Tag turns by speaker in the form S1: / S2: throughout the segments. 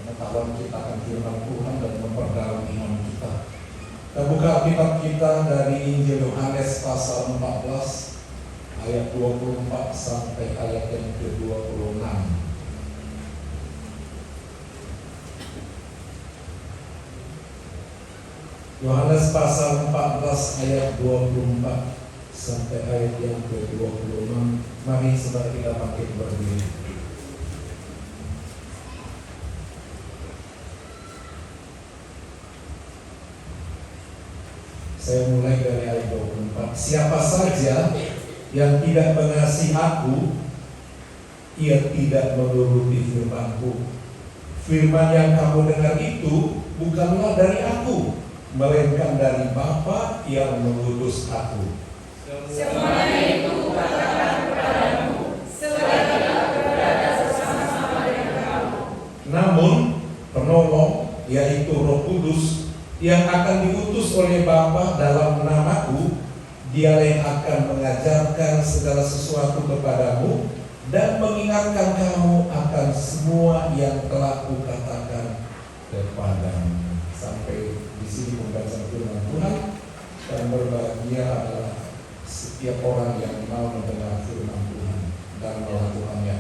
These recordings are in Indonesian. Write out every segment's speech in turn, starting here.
S1: pengetahuan kita akan firman Tuhan dan memperdalam iman kita. Kita buka Alkitab kita dari Injil Yohanes pasal 14 ayat 24 sampai ayat yang ke-26. Yohanes pasal 14 ayat 24 sampai ayat yang ke-26. Mari saudara kita bangkit berdiri. Saya mulai dari ayat 24. Siapa saja yang tidak mengasihi aku, ia tidak menuruti firman-Ku. Firman yang kamu dengar itu bukanlah dari aku, melainkan dari Bapa yang mengutus aku.
S2: Semuanya itu kukatakan kepadamu, selagi aku berada bersama-sama dengan kamu.
S1: Namun penolong, yaitu Roh Kudus, yang akan diutus oleh Bapa dalam namaku, Dialah yang akan mengajarkan segala sesuatu kepadamu dan mengingatkan kamu akan semua yang telah kukatakan kepadamu. Sampai di sini pembacaan firman Tuhan, dan berbahagia adalah setiap orang yang mau mendengar firman Tuhan dan melakukannya.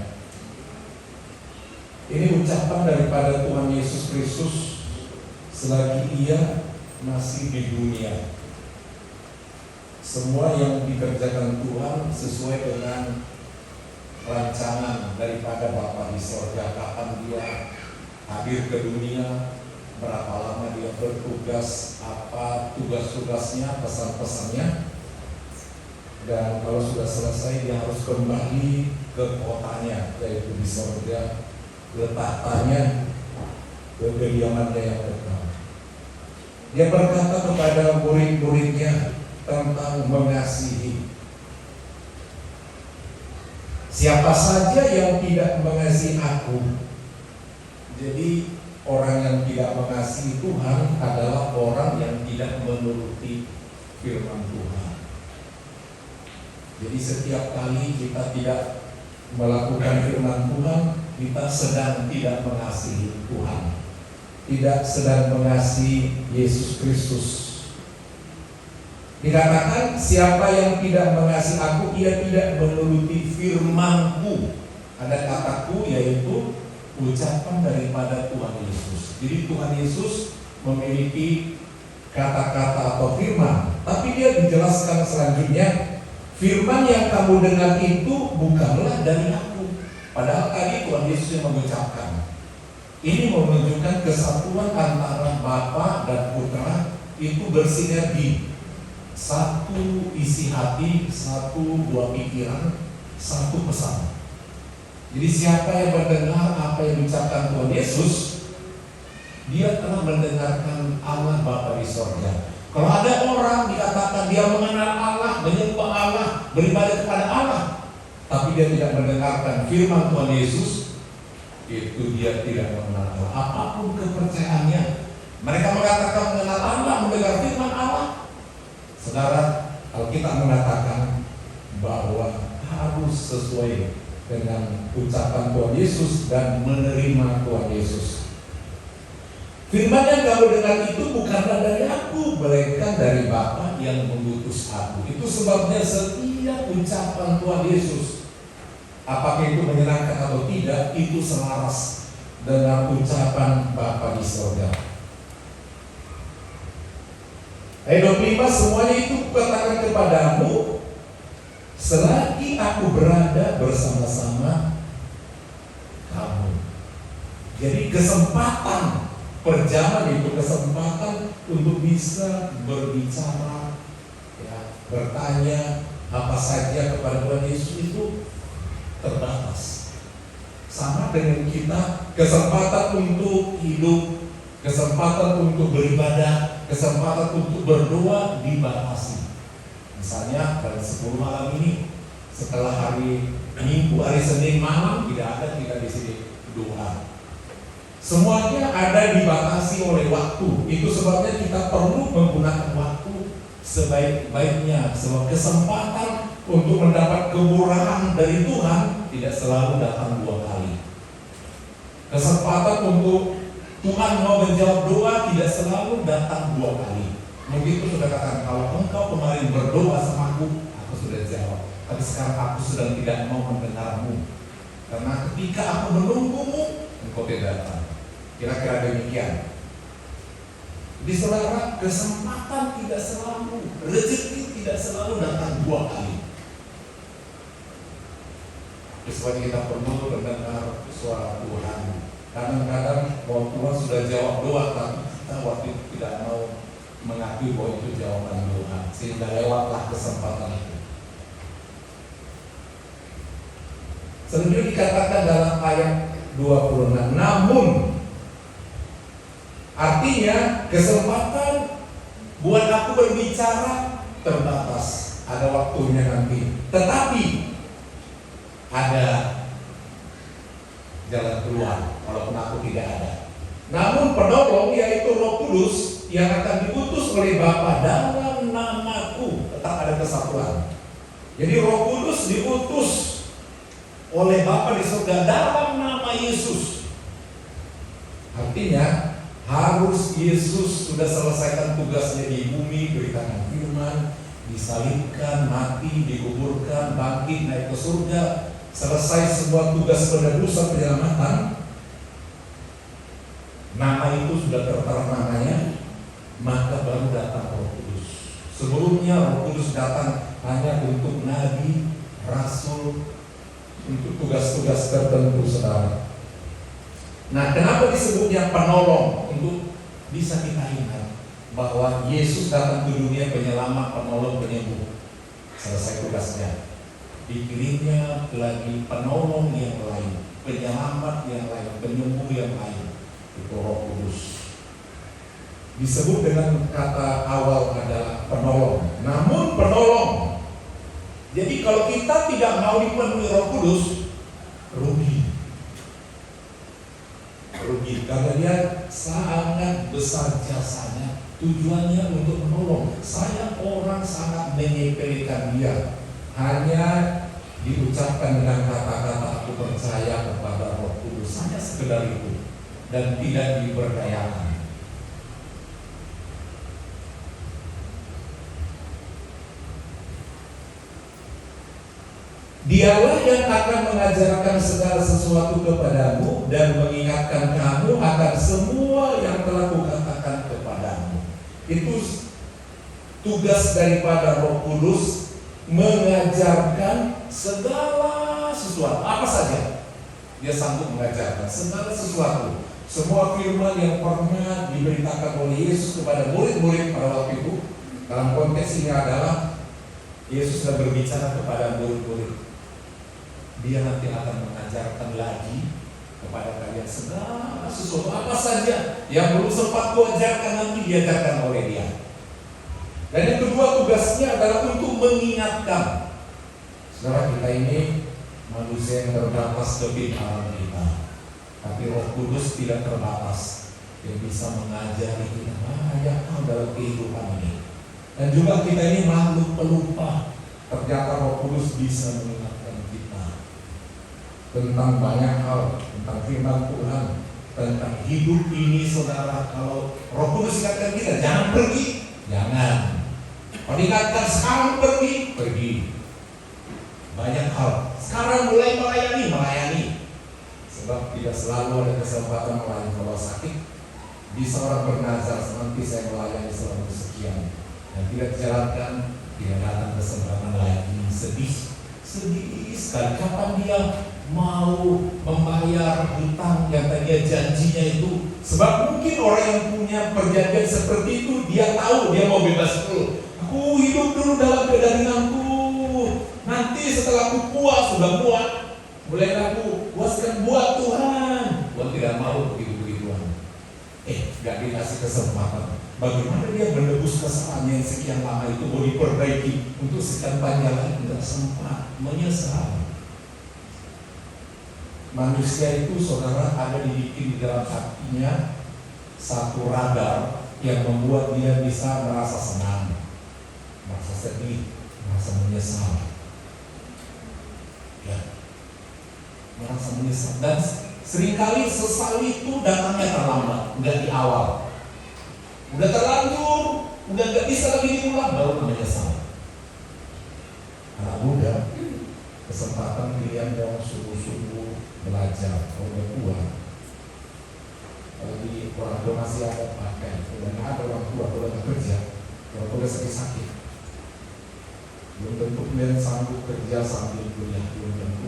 S1: Ini ucapan daripada Tuhan Yesus Kristus selagi Ia masih di dunia. Semua yang dikerjakan Tuhan sesuai dengan rancangan daripada Bapa di sorga. Kapan Dia hadir ke dunia, berapa lama Dia bertugas, apa tugas-tugasnya, pesan-pesannya. Dan kalau sudah selesai, Dia harus kembali ke kotanya, yaitu di sorga, ke tahtanya, ke kediamannya yang kekal. Dia berkata kepada murid-muridnya tentang mengasihi. Siapa saja yang tidak mengasihi aku. Jadi orang yang tidak mengasihi Tuhan adalah orang yang tidak menuruti firman Tuhan. Jadi setiap kali kita tidak melakukan firman Tuhan, kita sedang tidak mengasihi Tuhan, tidak sedang mengasihi Yesus Kristus. Dikatakan siapa yang tidak mengasihi aku, ia tidak menuruti firman-Ku. Ada kataku, yaitu ucapan daripada Tuhan Yesus. Jadi Tuhan Yesus memiliki kata-kata atau firman, tapi Dia dijelaskan selanjutnya, firman yang kamu dengar itu bukanlah dari aku. Padahal tadi Tuhan Yesus yang mengucapkan. Ini menunjukkan kesatuan antara Bapa dan Putra itu bersinergi. Satu isi hati, satu buah pikiran, satu pesan. Jadi siapa yang mendengar apa yang diucapkan Tuhan Yesus, dia telah mendengarkan Allah Bapa di sorga. Kalau ada orang dikatakan dia mengenal Allah, menyembah Allah, beribadah kepada Allah, tapi dia tidak mendengarkan firman Tuhan Yesus, itu dia tidak mengenal Allah. Apapun kepercayaannya, mereka mengatakan mengenal Allah, mendengar firman Allah. Saudara, Alkitab mengatakan bahwa harus sesuai dengan ucapan Tuhan Yesus dan menerima Tuhan Yesus. Firman yang kamu dengar itu bukanlah dari aku, melainkan dari Bapa yang mengutus aku. Itu sebabnya setiap ucapan Tuhan Yesus, apakah itu menyenangkan atau tidak, itu selaras dengan ucapan Bapa di sorga. Ayat 25, semuanya itu kukatakan kepadamu selagi aku berada bersama-sama kamu. Jadi kesempatan perjalanan itu kesempatan untuk bisa berbicara, ya, bertanya apa saja kepada Tuhan Yesus itu terbatas. Sama dengan kita, kesempatan untuk hidup, kesempatan untuk beribadah, kesempatan untuk berdoa dibatasi. Misalnya pada 10 malam ini, setelah hari Minggu, hari Senin malam tidak ada kita di sini doa. Semuanya ada dibatasi oleh waktu. Itu sebabnya kita perlu menggunakan waktu sebaik-baiknya. Sebab kesempatan untuk mendapat kemurahan dari Tuhan tidak selalu datang 2 kali. Kesempatan untuk Tuhan mau menjawab doa tidak selalu datang 2 kali. Mungkin itu sudah katakan, kalau engkau kemarin berdoa sama aku sudah jawab. Tapi sekarang aku sedang tidak mau mendengarmu. Karena ketika aku menunggumu, engkau tidak datang. Kira-kira demikian. Di saudara, kesempatan tidak selalu, rezeki tidak selalu datang 2 kali. Sesuatu kita perlu mendengar suara Tuhan. Kadang-kadang bahwa Tuhan sudah jawab doa, tapi kita waktu itu tidak mau mengakui bahwa itu jawaban doa, sehingga lewatlah kesempatan itu. Selanjutnya dikatakan dalam ayat 26, namun artinya kesempatan buat aku berbicara terbatas, ada waktunya nanti. Tetapi ada jalan keluar walaupun aku tidak ada. Namun penolong yaitu Roh Kudus yang akan diutus oleh Bapa dalam namaku, tetap ada kesatuan. Jadi Roh Kudus diutus oleh Bapa di surga dalam nama Yesus. Artinya harus Yesus sudah selesaikan tugasnya di bumi, beritakan firman, disalibkan, mati, dikuburkan, bangkit, naik ke surga, selesai semua tugas penebusan penyelamatan. Nama itu sudah tertera namanya, maka baru datang Roh Kudus. Sebelumnya Roh Kudus datang hanya untuk nabi, rasul, untuk tugas-tugas tertentu, saudara. Nah, kenapa disebutnya penolong? Untuk bisa kita ingat bahwa Yesus datang ke dunia penyelamat, penolong, penyembuh. Selesai tugasnya, dikirimnya lagi penolong yang lain, penyelamat yang lain, penyembuh yang lain. Itu Roh Kudus. Disebut dengan kata awal adalah penolong. Namun penolong. Jadi kalau kita tidak mau dipenuhi Roh Kudus, rugi. Karena dia sangat besar jasanya. Tujuannya untuk menolong. Saya orang sangat menyepelekan dia. Hanya diucapkan dengan kata-kata aku percaya kepada Roh Kudus. Hanya sekedar itu. Dan tidak diberdayakan. Dialah yang akan mengajarkan segala sesuatu kepadamu dan mengingatkan kamu akan semua yang telah kukatakan kepadamu. Itu tugas daripada Roh Kudus, mengajarkan segala sesuatu. Apa saja dia sanggup mengajarkan segala sesuatu. Semua firman yang pernah diberitakan oleh Yesus kepada murid-murid pada waktu itu, dalam konteks ini adalah Yesus sudah berbicara kepada murid-murid. Dia nanti akan mengajarkan lagi kepada kalian segala sesuatu, apa saja yang belum sempat kuajarkan nanti diajarkan oleh dia. Dan yang kedua, tugasnya adalah untuk mengingatkan. Saudara, kita ini manusia yang terbatas kepikiran kita, tapi Roh Kudus tidak terbatas, yang bisa mengajari kita banyak hal dalam kehidupan ini. Dan juga kita ini makhluk pelupa. Ternyata Roh Kudus bisa mengingatkan kita tentang banyak hal, tentang firman Tuhan, tentang hidup ini, saudara. Kalau Roh Kudus ingatkan kita, jangan pergi, jangan. Kalau ingatkan sekarang pergi. Banyak hal. Sekarang mulai melayani. Sebab tidak selalu ada kesempatan melayani. Kalau sakit, bisa orang bernazar, nanti saya melayani selama sekian. Dan tidak dijalankan, tidak datang kesempatan lagi. Sedih sekali. Kapan dia mau membayar hutang yang tadi janjinya itu? Sebab mungkin orang yang punya perjanjian seperti itu, dia tahu dia mau bebas dulu. Aku hidup dulu dalam kedaginganku. Nanti setelah aku puas, sudah muat, mulai aku puaskan buat Tuhan. Tuhan tidak mau begitu-begituan. Gak dikasih kesempatan. Bagaimana dia menebus kesalahan yang sekian lama itu mau diperbaiki untuk sekian panjang lagi, tidak sempat, menyesal. Manusia itu, saudara, ada dibikin di dalam hatinya satu radar yang membuat dia bisa merasa senang, merasa sedih, merasa menyesal. Merasa menyesal. Dan seringkali sesal itu datangnya terlambat. nggak di awal. Udah terlanjur, udah nggak bisa lagi diulang, baru namanya salah. Anak muda, kesempatan pilihan yang sungguh-sungguh belajar. Kalau udah tua, kalau di orang tua masih ada pakai, udah nggak ada orang tua, kalau nggak kerja, orang tua sakit-sakit, belum tentu kalian sanggup kerja sambil kuliah, belum tentu.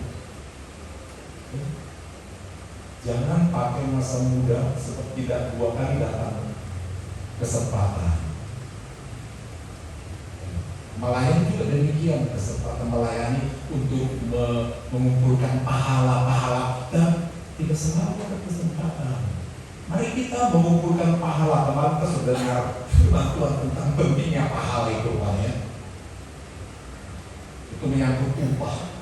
S1: Jangan pakai masa muda seperti tidak 2 kali datang kesempatan. Melayani juga demikian, kesempatan melayani untuk mengumpulkan pahala-pahala, dan tidak selalu ada kesempatan. Mari kita mengumpulkan pahala. Kemarin kita sudah dengar firman Tuhan tentang pentingnya pahala itu, Pak ya. Itu menyangkut upah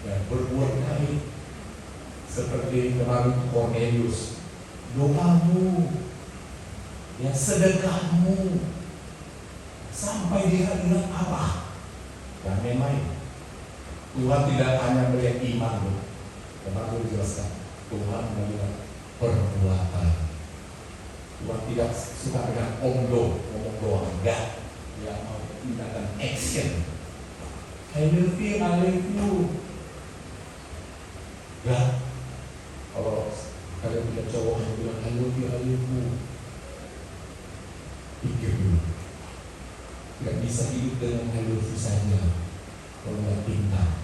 S1: dan berbuat baik. Seperti kemarin Cornelius, doamu, ya sedekahmu, sampai di hadirat Allah. Dan memang Tuhan tidak hanya melihat iman, kemarin dijelaskan, Tuhan melihat perbuatan. Tuhan tidak suka dengan omdo, ngomong doang, enggak. Dia mau tindakan action. I love you, I love you. Ya, kalau kalian punya cowok yang bilang I love you, I love you, pikir dulu. Tidak bisa hidup dengan I love you saja kalau nggak pintar,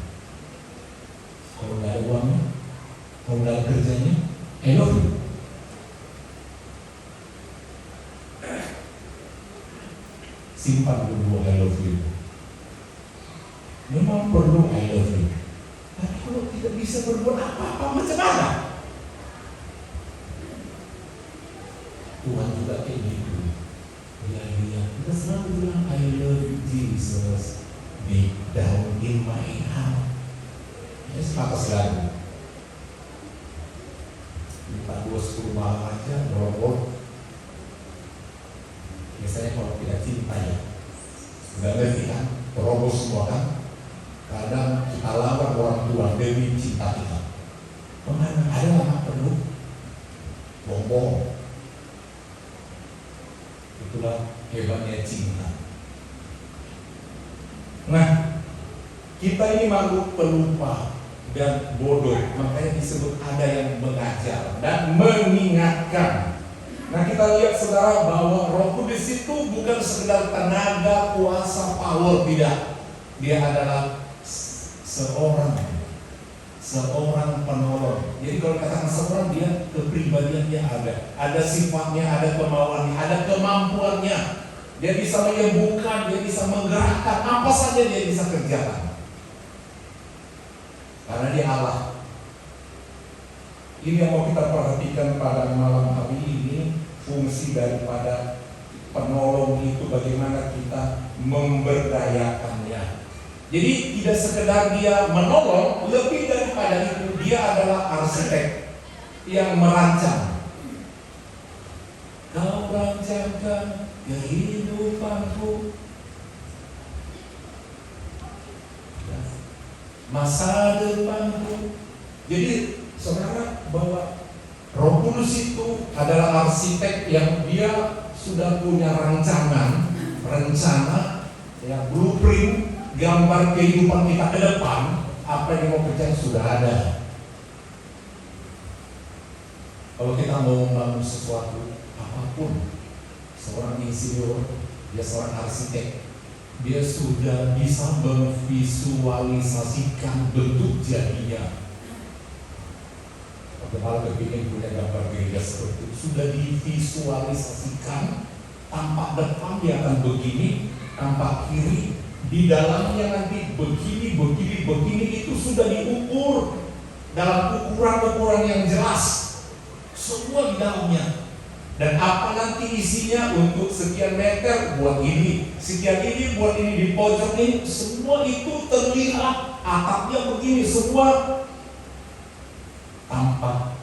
S1: kalau nggak ada uangnya, kalau nggak ada kerjanya, I love you. Simpan dulu I love you. Memang perlu I love you. Tapi kalau tidak bisa berbuat apa-apa, macam mana? Tuhan juga kayak gitu. Ya, kita selalu bilang I love you Jesus deep down in my heart. Ya sepatas lagu. Kita bos ke rumah aja, robot. Biasanya kalau tidak cinta ya, nggak ngerti kan, terobos semua kan. Kadang kita lawan orang tua demi cinta kita. Kemana? Ada anak perlu bohong. Itulah hebatnya cinta. Nah, kita ini makhluk pelupa dan bodoh, makanya disebut ada yang mengajar dan mengingatkan. Nah, kita lihat saudara bahwa Roh Kudus itu bukan sekedar tenaga, kuasa, power, tidak. Dia adalah seorang penolong. Jadi kalau katakan seorang, dia kepribadiannya ada sifatnya, ada kemauannya, ada kemampuannya. Dia bisa menyembuhkan, dia bisa menggerakkan, apa saja dia bisa kerjakan. Karena dia Allah. Ini yang mau kita perhatikan pada malam hari ini, fungsi daripada penolong itu bagaimana kita memberdayakannya. Jadi tidak sekedar dia menolong, lebih daripada itu dia adalah arsitek yang merancang. Kau rancangkan kehidupanku, masa depanku. Jadi saudara, bahwa Roh Kudus itu adalah arsitek yang dia sudah punya rencana, ya, blueprint, gambar kehidupan kita ke depan. Apa yang mau kerjakan sudah ada. Kalau kita mau membangun sesuatu, apapun, seorang insinyur, dia seorang arsitek, dia sudah bisa memvisualisasikan bentuk jadinya. Bagaimana kepingin punya gambar gereja seperti itu, sudah divisualisasikan. Tampak depan dia akan begini, tampak kiri, di dalamnya nanti begini, itu sudah diukur dalam ukuran-ukuran yang jelas. Semua di dalamnya. Dan apa nanti isinya untuk sekian meter buat ini, sekian ini buat ini, di pojok ini, semua itu terlihat. Atapnya begini, semua tampak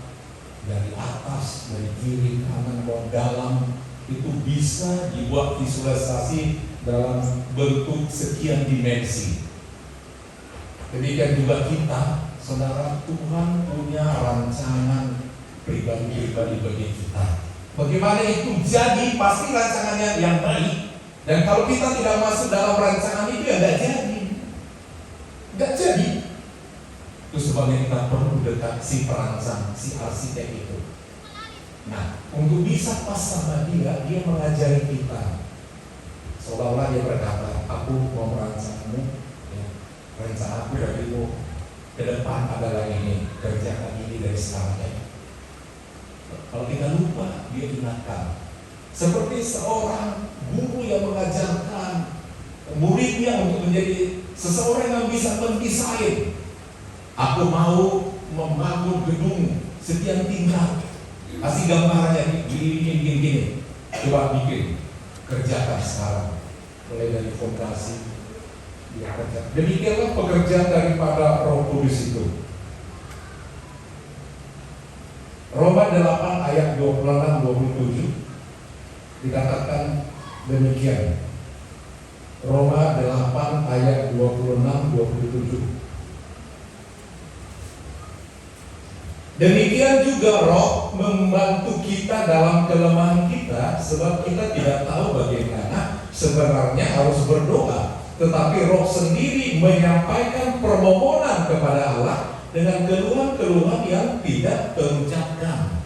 S1: dari atas, dari kiri, kanan, bawah, dalam. Itu bisa dibuat visualisasi dalam bentuk sekian dimensi. Demikian juga kita, saudara, Tuhan punya rancangan pribadi-pribadi bagi kita. Bagaimana itu jadi, pasti rancangannya yang baik. Dan kalau kita tidak masuk dalam rancangan itu, ya nggak jadi. Nggak jadi. Itu sebabnya kita perlu dekat si perancang, si arsitek itu. Nah, untuk bisa pas sama dia mengajari kita. Seolah-olah dia berkata, aku mau merancangmu, ya, rencana aku darimu ke depan adalah ini, kerjakan ini dari sekarang ya. Kalau kita lupa, dia ingatkan. Seperti seorang guru yang mengajarkan muridnya untuk menjadi seseorang yang bisa mendesain. Aku mau membangun gedung sekian tingkat. Kasih gambarnya gini. Coba bikin, kerjakan sekarang. Mulai dari fondasi, dia kerja. Demikianlah pekerjaan daripada Roh Kudus itu. Roma 8 ayat 26-27 dikatakan demikian. Roma 8 ayat 26-27. Demikian juga Roh membantu kita dalam kelemahan kita, sebab kita tidak tahu bagaimana sebenarnya harus berdoa, tetapi Roh sendiri menyampaikan permohonan kepada Allah dengan keluhan-keluhan yang tidak terucapkan.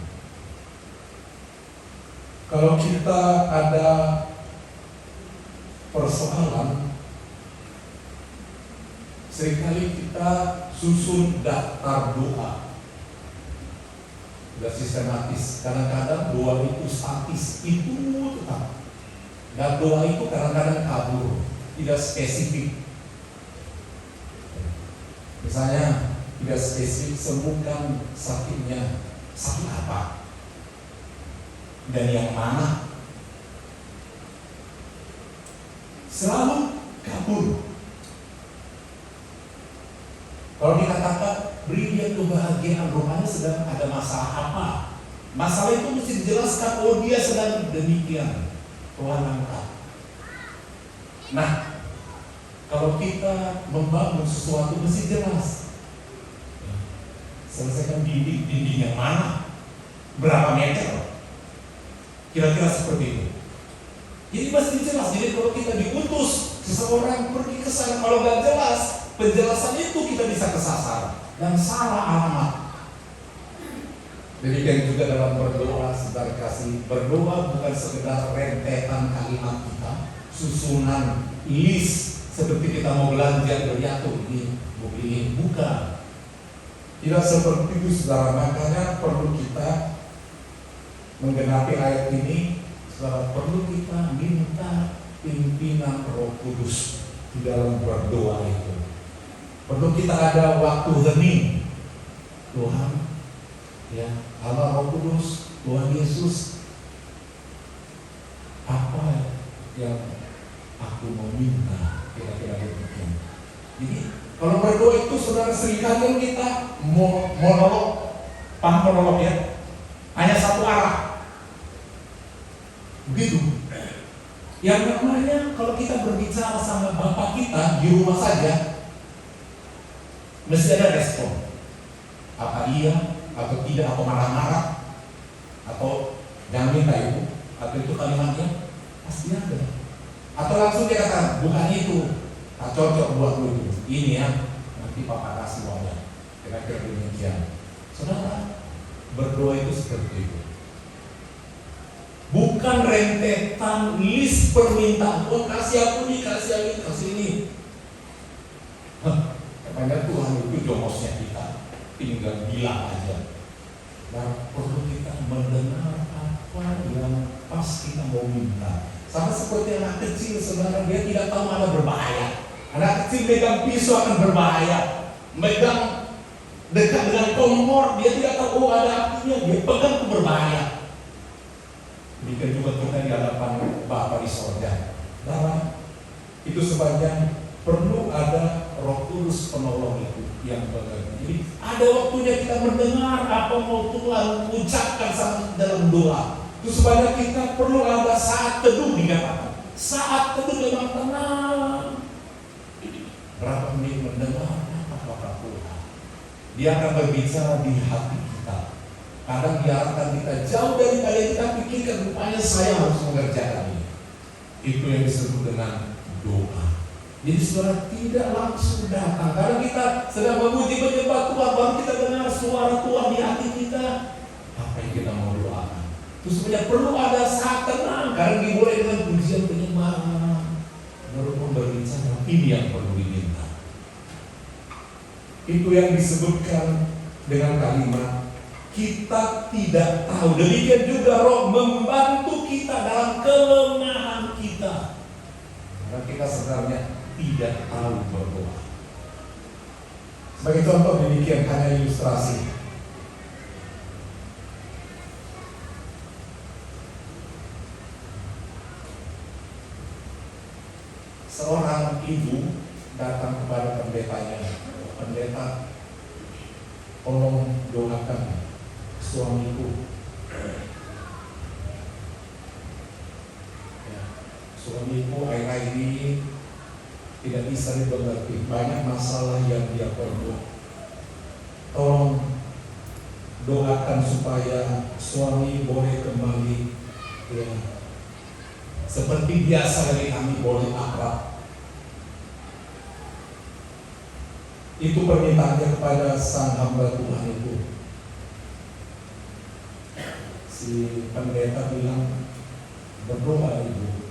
S1: Kalau kita ada persoalan, seringkali kita susun daftar doa. Sudah sistematis. Kadang-kadang doa itu statis, itu tetap. Dan doa itu kadang-kadang kabur, tidak spesifik. Misalnya, tidak spesifik, sembuhkan sakitnya. Sakit apa? Dan yang mana? Selalu kabur. Kalau dikatakan beri dia kebahagiaan, rupanya sedang ada masalah apa? Masalah itu mesti dijelaskan. Oh, dia sedang demikian. Tuhan angkat. Nah, kalau kita membangun sesuatu mesti jelas. Selesaikan dinding yang mana? Berapa meter? Kira-kira seperti itu. Jadi mesti jelas. Jadi kalau kita diutus seseorang pergi ke sana, kalau nggak jelas penjelasan itu, kita bisa kesasar dan salah alamat. Demikian juga dalam berdoa, saudara kasih, berdoa bukan sekedar rentetan kalimat kita, susunan list seperti kita mau belanja beriatu ini, ini bukan. Tidak seperti itu, saudara. Makanya perlu kita menggenapi ayat ini, saudara, perlu kita minta pimpinan Roh Kudus di dalam berdoa itu. Perlu kita ada waktu hening. Tuhan, ya Allah Roh Kudus, Tuhan Yesus, apa yang aku mau minta? Kira-kira demikian. Jadi kalau berdoa itu, saudara, seringkali kita monolog. Paham monolog ya? Hanya satu arah. Begitu. Yang namanya kalau kita berbicara sama Bapak kita di rumah saja, mesti ada respon. Apa iya, atau tidak, atau marah-marah, atau jangan minta itu, atau itu kalimatnya pasti ada. Atau langsung dia kata, bukan itu, tak cocok buat lu itu. Ini ya, nanti Papa kasih uangnya. Kira-kira demikian. Saudara, berdoa itu seperti itu. Bukan rentetan list permintaan. Tuhan kasih aku nih, kasih ini, kasih ini. Katanya Tuhan itu jomosnya kita, tinggal bilang aja. Dan perlu kita mendengar apa yang pas kita mau minta. Sama seperti anak kecil, saudara, dia tidak tahu mana berbahaya. Anak kecil megang pisau akan berbahaya. Megang dekat dengan kompor, dia tidak tahu, oh ada apinya, dia pegang itu berbahaya. Demikian juga Tuhan di hadapan Bapa di sorga. Dalam itu sebabnya perlu ada Roh Kudus penolong itu yang bekerja. Jadi ada waktunya kita mendengar apa mau Tuhan ucapkan dalam doa. Itu sebabnya kita perlu ada saat teduh dikatakan. Saat teduh memang tenang. Berapa menit mendengar apa kata Tuhan. Dia akan berbicara di hati kita. Kadang biarkan kita jauh dari kalian, kita pikirkan rupanya saya harus mengerjakan ini. Itu yang disebut dengan doa. Jadi saudara tidak langsung datang. Karena kita sedang memuji menyembah Tuhan, baru kita dengar suara Tuhan di hati kita. Apa yang kita mau doakan? Terus sebenarnya perlu ada saat tenang. Karena dimulai dengan pujian penyembahan, baru berbicara. Ini yang perlu diminta. Itu yang disebutkan dengan kalimat kita tidak tahu. Demikian juga Roh membantu kita dalam kelemahan kita. Karena kita sebenarnya tidak tahu berdoa. Sebagai contoh demikian, hanya ilustrasi. Seorang ibu datang kepada pendetanya. Pendeta, tolong doakan suamiku. Ya, suamiku akhir-akhir ini tidak bisa dimengerti, banyak masalah yang dia perbuat. Tolong doakan supaya suami boleh kembali, ya, seperti biasa dari kami boleh akrab. Itu permintaannya kepada sang hamba Tuhan itu. Si pendeta bilang, berdoa ibu.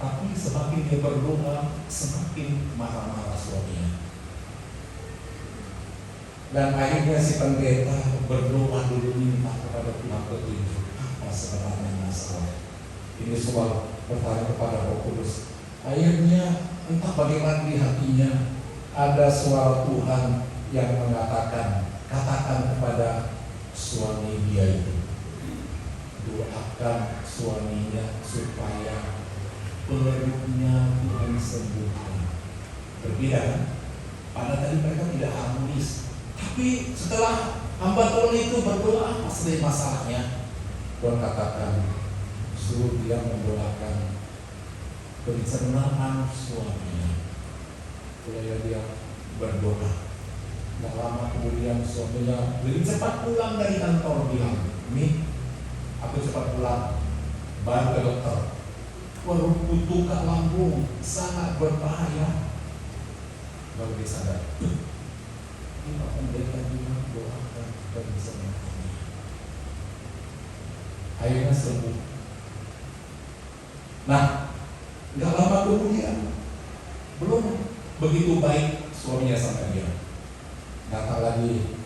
S1: Tapi semakin dia berdoa, semakin marah-marah suaminya. Dan akhirnya si pendeta berdoa dulu, minta kepada Tuhan petunjuk. Apa sebenarnya masalah? Ini soal bertanya kepada Roh Kudus. Akhirnya entah bagaimana di hatinya ada suara Tuhan yang mengatakan, katakan kepada suami dia itu, doakan suaminya supaya perutnya Tuhan sembuhkan. Berbeda kan? Padahal tadi mereka tidak harmonis. Tapi setelah hamba Tuhan itu berdoa, apa sebenarnya masalahnya? Tuhan katakan, suruh dia mendoakan pencernaan suaminya. Supaya dia berdoa. Tidak lama kemudian suaminya lebih cepat pulang dari kantor, bilang, "Mi, aku cepat pulang, baru ke dokter. Waduh, kutukan lambung sangat berbahaya." Baru dia sadar, ini Pak Pendeta juga doakan pencernaan. Akhirnya sembuh. Nah, gak lama kemudian, belum begitu baik suaminya sampai dia datang lagi,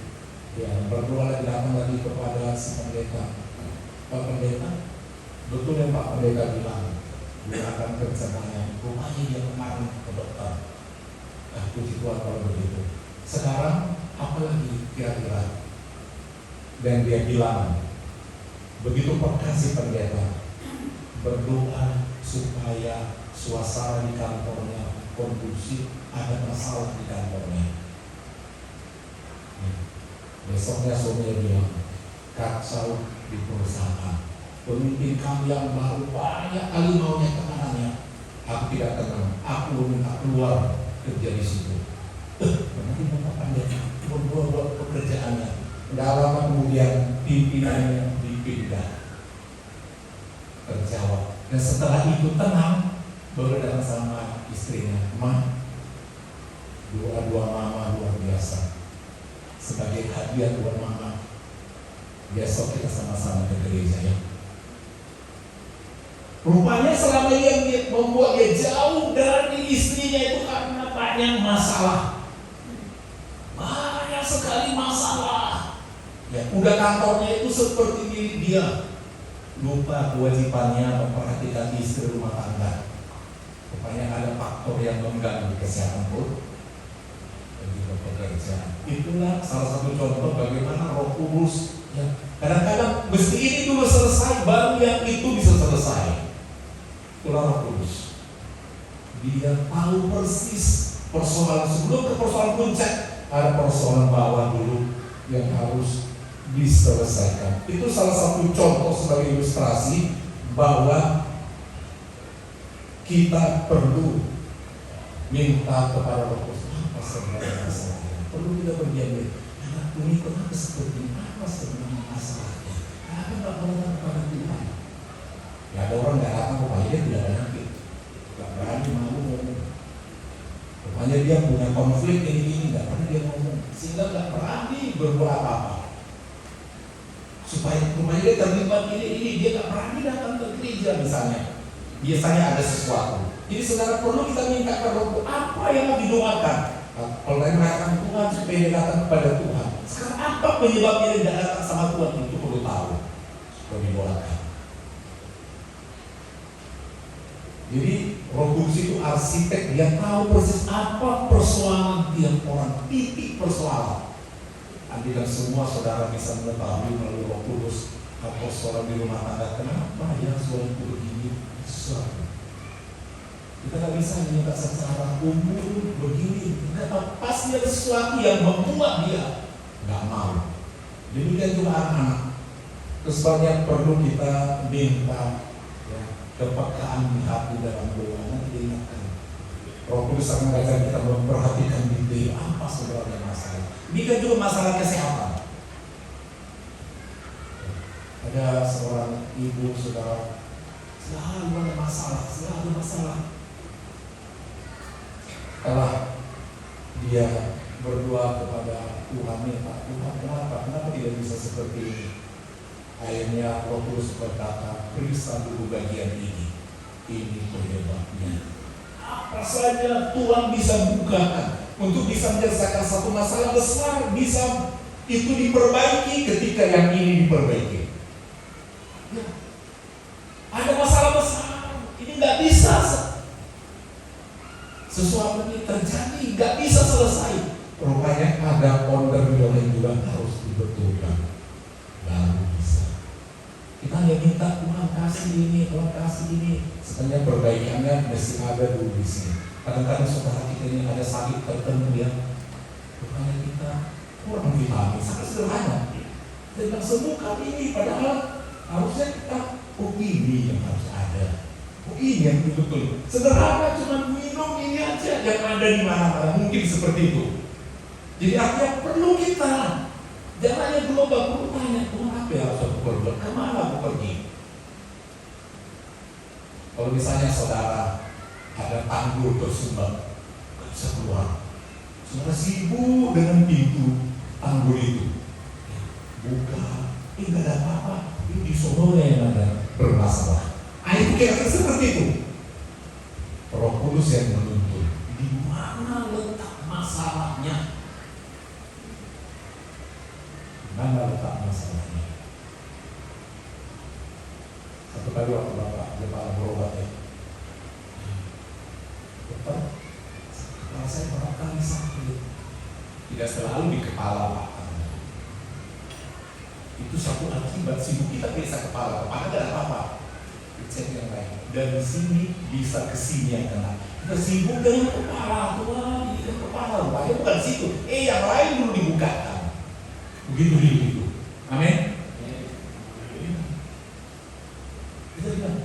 S1: ya berdoa lagi, datang lagi kepada si pendeta. Pak Pendeta, betul yang Pak Pendeta bilang, dia akan pencernaan. Rupanya dia kemarin ke dokter. Puji Tuhan kalau begitu. Sekarang apa lagi kira-kira? Dan dia bilang, begitu peka si pendeta, berdoa supaya suasana di kantornya kondusif, ada masalah di kantornya. Besoknya suaminya bilang, kacau di perusahaan, pemimpin kami yang baru banyak kali maunya tekanannya, aku tidak tenang, aku minta keluar kerja di situ. Nanti Bapak Pendeta buat pekerjaannya. Tidak lama kemudian pimpinannya dipindah. Terjawab. Dan setelah itu tenang, baru datang sama istrinya, "Ma, doa mama luar biasa. Sebagai hadiah buat mama, besok kita sama-sama ke gereja ya." Rupanya selama yang membuat dia jauh dari istrinya itu karena banyak masalah. Banyak sekali masalah. Ya, udah kantornya itu seperti milik dia. Lupa kewajibannya memperhatikan istri rumah tangga. Rupanya ada faktor yang mengganggu kesehatan pun bagi pekerjaan. Itulah salah satu contoh bagaimana Roh Kudus, ya, kadang-kadang mesti ini dulu selesai, baru yang itu bisa selesai. Itulah Roh Kudus. Dia tahu persis persoalan sebelum ke persoalan puncak, ada persoalan bawah dulu yang harus diselesaikan. Itu salah satu contoh sebagai ilustrasi bahwa kita perlu minta kepada Roh Kudus. Apa sebenarnya masalahnya? Perlu kita berdiam diri. Aku ini kenapa seperti ini? Apa sebenarnya masalahnya? Kenapa nggak mau datang kepada Tuhan? Ya ada orang nggak datang kepada dia tidak ada nanti, nggak berani malu ngomong. Rupanya dia punya konflik ini nggak pernah dia ngomong, sehingga nggak berani berbuat apa-apa. Supaya rupanya dia terlibat ini dia nggak berani datang ke gereja misalnya. Biasanya ada sesuatu. Jadi saudara perlu kita minta ke Roh, apa yang mau didoakan? Kalau tadi mengatakan Tuhan supaya dia datang kepada Tuhan. Sekarang apa penyebabnya dia tidak datang sama Tuhan? Itu perlu tahu. Perlu didoakan. Jadi Roh Kudus itu arsitek, dia tahu persis apa persoalan tiap orang, titik persoalan. Andai semua saudara bisa mengetahui melalui Roh Kudus apa persoalan di rumah tangga, kenapa ya suamiku begini? Sesuatu kita nggak bisa minta secara umum begini, kenapa pasti ada sesuatu yang membuat dia nggak mau. Demikian juga anak-anak, kesebanyak perlu kita minta ya, kepekaan di hati dalam doa. Nanti diingatkan Roh Kudus akan mengajar kita memperhatikan detail apa sebenarnya masalah. Demikian juga masalah kesehatan. Ada seorang ibu saudara selalu ada masalah, selalu masalah. Setelah dia berdoa kepada Tuhan, minta Tuhan, kenapa tidak bisa seperti ini? Akhirnya Roh Kudus berkata, periksa dulu bagian ini penyebabnya. Apa saja Tuhan bisa bukakan untuk bisa menyelesaikan satu masalah besar, bisa itu diperbaiki ketika yang ini diperbaiki. Ya. Ada masalah besar, ini nggak bisa. Sesuatu ini terjadi, nggak bisa selesai. Rupanya ada order yang juga harus dibetulkan, baru bisa. Kita hanya minta Tuhan kasih ini, Tuhan kasih ini. Sebenarnya perbaikannya mesti ada dulu di sini. Kadang-kadang saudara kita ini ada sakit tertentu ya, rupanya kita kurang vitamin, sangat sederhana. Dengan sembuhkan ini, padahal harusnya kita ini yang harus ada. Ini yang betul-betul sederhana, cuma minum ini aja yang ada di mana-mana, mungkin seperti itu. Jadi artinya perlu kita, jangan hanya global, perlu tanya Tuhan apa yang harus aku perbuat, kemana aku pergi. Kalau misalnya saudara ada tanggul tersumbat, nggak bisa keluar, saudara sibuk dengan pintu tanggul itu, buka, nggak ada apa-apa, ini di sononya yang ada bermasalah. Itu kira-kira seperti itu. Roh Kudus yang menuntun di mana letak masalahnya. Di mana letak masalahnya. Satu kali waktu Bapak kepala berobat ya, dokter, kepala saya berapa kali sakit. Tidak selalu di kepala Pak. Itu satu akibat sibuk kita periksa kepala tidak ada apa-apa. Cek yang lain. Dari sini bisa ke sini yang kena. Kita sibuk dengan kepala, Tuhan, ini kan kepala, rupanya bukan situ. Yang lain dulu dibukakan. Begitu. Amin. Kita bilang,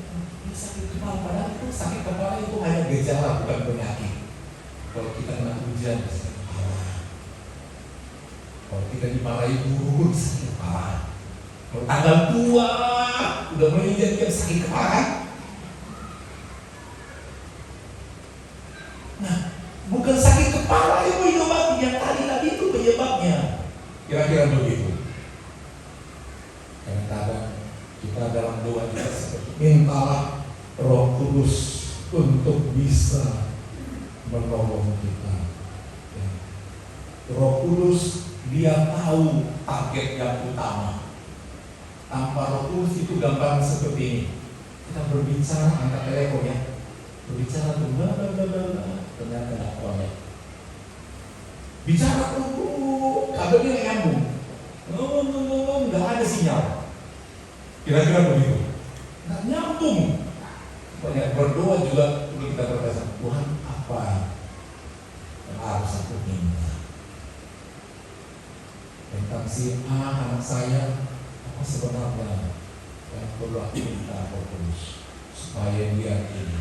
S1: ini sakit kepala, padahal itu sakit kepala itu hanya gejala, bukan penyakit. Kalau kita kena hujan, sakit kepala. Kalau kita dimarahi guru, sakit kepala. Kalau tanggal tua, udah menginjak dia sakit kepala. Nah, bukan sakit kepala yang menyebabkan, yang tadi itu penyebabnya. Kira-kira begitu. Kadang-kadang kita dalam doa kita seperti mintalah Roh Kudus untuk bisa menolong kita. Ya. Roh Kudus dia tahu target yang utama. Tanpa Roh Kudus itu gambar seperti ini. Kita berbicara angkat telepon ya, berbicara ternyata dakwaannya. Bicara kabelnya nggak nyambung, nggak ada sinyal. Kira-kira begitu. Nggak nyambung. Banyak berdoa juga perlu kita berkata, Tuhan apa yang harus aku minta? Tentang si anak saya. Apa sebenarnya yang perlu aku minta Roh Kudus supaya dia ini.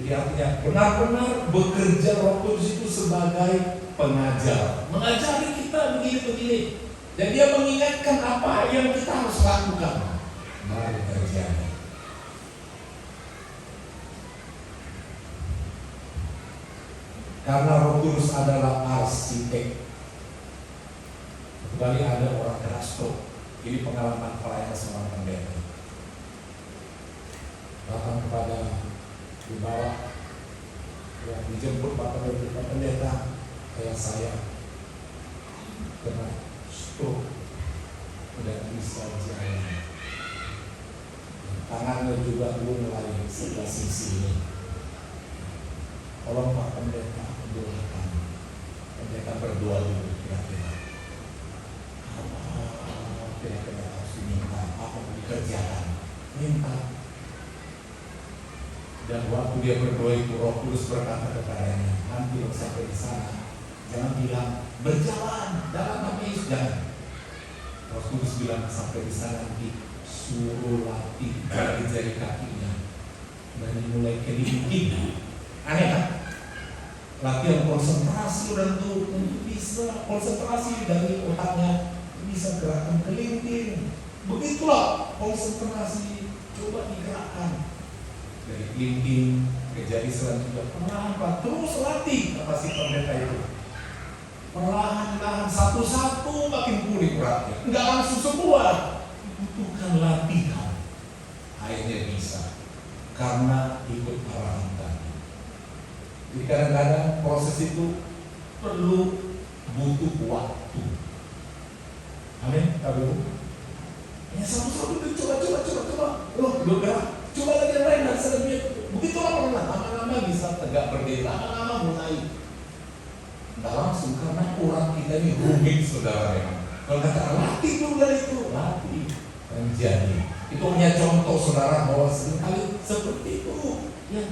S1: Jadi artinya benar-benar bekerja Roh Kudus itu sebagai pengajar, mengajari kita begini-begini. Dan dia mengingatkan apa yang kita harus lakukan. Mari terjadi. Karena Roh Kudus adalah arsitek. Kembali ada orang Grasto. Ini pengalaman pelayanan seorang pendeta. Datang kepada di bawah, yang dijemput Bapak Pendeta, kayak saya kena stroke, tidak bisa jalan. Tangannya juga belum mulai sebelah sisi ini. Tolong Pak Pendeta doakan. Pendeta berdoa dulu kira-kira. Kira-kira harus diminta apa yang dikerjakan. Minta. Dan waktu dia berdoa itu Roh Kudus berkata kepadanya, nanti sampai di sana jangan bilang berjalan dalam nama Yesus, jangan. Roh Kudus bilang sampai di sana nanti suruh latih jari-jari kakinya dari mulai kelingking. Aneh kan? Latihan konsentrasi dan untuk bisa konsentrasi dari otaknya bisa gerakan kelingking. Begitulah konsentrasi, coba digerakkan dari kelingking ke jari selanjutnya. Perlahan terus latih kata si pendeta itu. Perlahan-lahan satu-satu makin pulih beratnya. Enggak langsung semua, dibutuhkan latihan. Akhirnya bisa karena ikut arahan tadi. Jadi kadang-kadang proses itu perlu butuh waktu. Amin, Ibu. Ya satu-satu coba. Loh, udah coba lagi yang lain dan selanjutnya. Begitulah pernah lama-lama bisa tegak berdiri, lama-lama mulai. Tidak langsung karena orang kita ini rumit, saudara memang. Kalau kata latih dulu dari itu, latih dan jadi. Itu hanya contoh saudara bahwa seringkali seperti itu. Ya,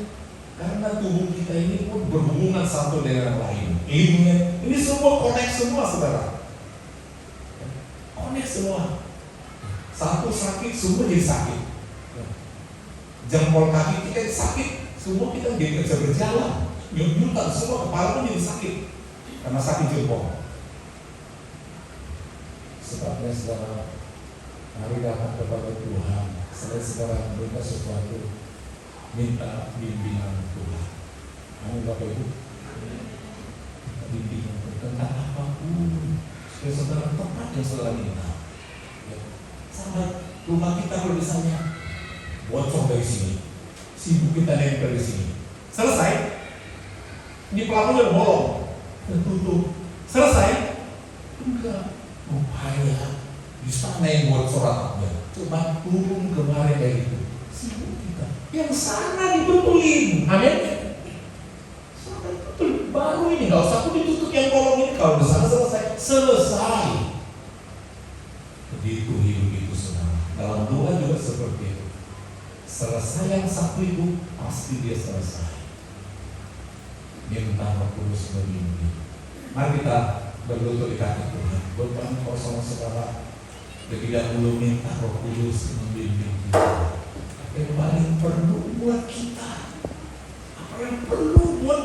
S1: karena tubuh kita ini pun berhubungan satu dengan yang lain. Ini semua connect semua saudara. Connect semua. Satu sakit, semua jadi sakit. Jempol kaki kita sakit, semua kita jadi bisa berjalan. Nyut-nyutan semua, kepala pun jadi sakit karena sakit jempol. Sebabnya saudara, mari datang kepada Tuhan. Selain saudara minta sesuatu, minta bimbingan Tuhan. Amin Bapak Ibu. Bimbingan tentang apapun supaya saudara tepat yang saudara minta. Ya. Sampai rumah kita kalau misalnya bocor dari sini, sibuk kita nempel di sini. Selesai. Ini pelakunya udah bolong, tertutup. Selesai. Enggak. Rupanya di sana yang bocor atapnya. Coba turun kemarin kayak gitu. Sibuk kita. Yang sana dibetulin. Amin. Sana betul. Baru ini nggak usah ditutup yang kolong ini. Kalau di sana selesai. Begitu hidup itu saudara. Dalam doa juga seperti itu. Selesai yang satu itu pasti dia selesai. Minta Roh Kudus membimbing. Mari kita berlutut di kaki Tuhan. Beban kosong saudara. Lebih dahulu minta Roh Kudus membimbing kita. Apa yang paling perlu buat kita? Apa yang perlu buat